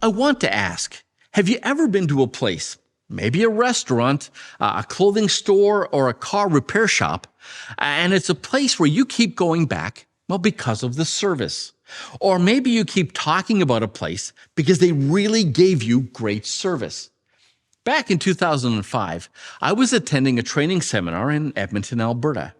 I want to ask, have you ever been to a place, maybe a restaurant, a clothing store, or a car repair shop, and it's a place where you keep going back, well, because of the service? Or maybe you keep talking about a place because they really gave you great service. Back in 2005, I was attending a training seminar in Edmonton, Alberta.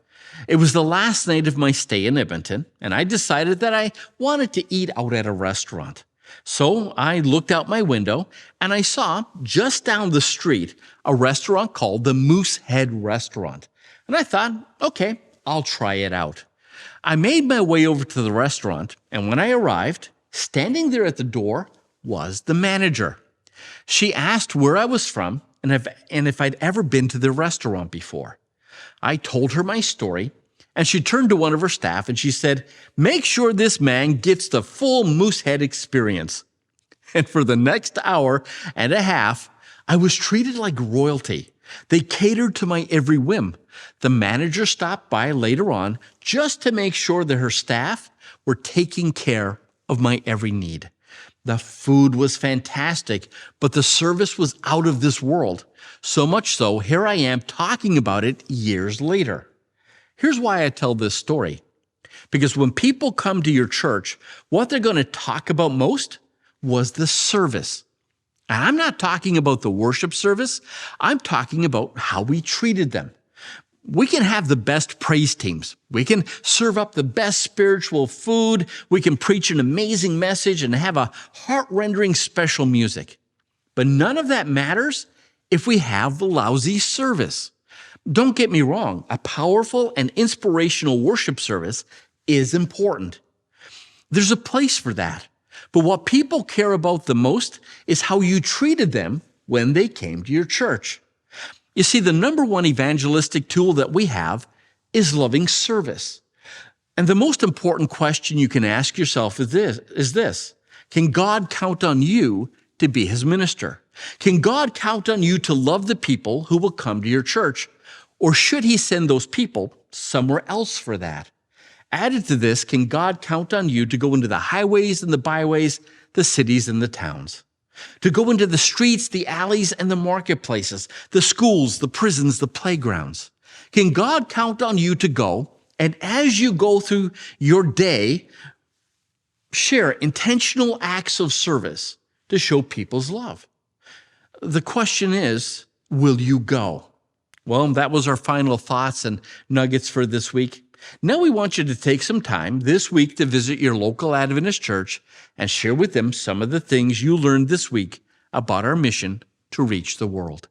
It was the last night of my stay in Edmonton, and I decided that I wanted to eat out at a restaurant. So I looked out my window, and I saw just down the street a restaurant called the Moosehead Restaurant. And I thought, okay, I'll try it out. I made my way over to the restaurant, and when I arrived, standing there at the door was the manager. She asked where I was from and if I'd ever been to the restaurant before. I told her my story, and she turned to one of her staff and she said, "Make sure this man gets the full Moosehead experience." And for the next hour and a half, I was treated like royalty. They catered to my every whim. The manager stopped by later on just to make sure that her staff were taking care of my every need. The food was fantastic, but the service was out of this world. So much so, here I am talking about it years later. Here's why I tell this story. Because when people come to your church, what they're going to talk about most was the service. And I'm not talking about the worship service. I'm talking about how we treated them. We can have the best praise teams. We can serve up the best spiritual food. We can preach an amazing message and have a heart-rendering special music. But none of that matters if we have the lousy service. Don't get me wrong, a powerful and inspirational worship service is important. There's a place for that. But what people care about the most is how you treated them when they came to your church. You see, the number one evangelistic tool that we have is loving service. And the most important question you can ask yourself is this: can God count on you to be his minister? Can God count on you to love the people who will come to your church? Or should he send those people somewhere else for that? Added to this, can God count on you to go into the highways and the byways, the cities and the towns? To go into the streets, the alleys, and the marketplaces, the schools, the prisons, the playgrounds? Can God count on you to go, and as you go through your day, share intentional acts of service to show people's love? The question is, will you go? Well, that was our final thoughts and nuggets for this week. Now we want you to take some time this week to visit your local Adventist church and share with them some of the things you learned this week about our mission to reach the world.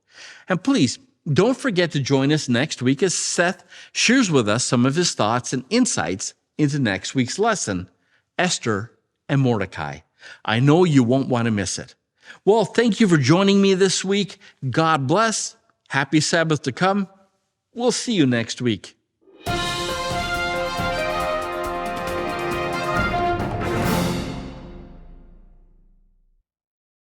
And please, don't forget to join us next week as Seth shares with us some of his thoughts and insights into next week's lesson, Esther and Mordecai. I know you won't want to miss it. Well, thank you for joining me this week. God bless. Happy Sabbath to come. We'll see you next week.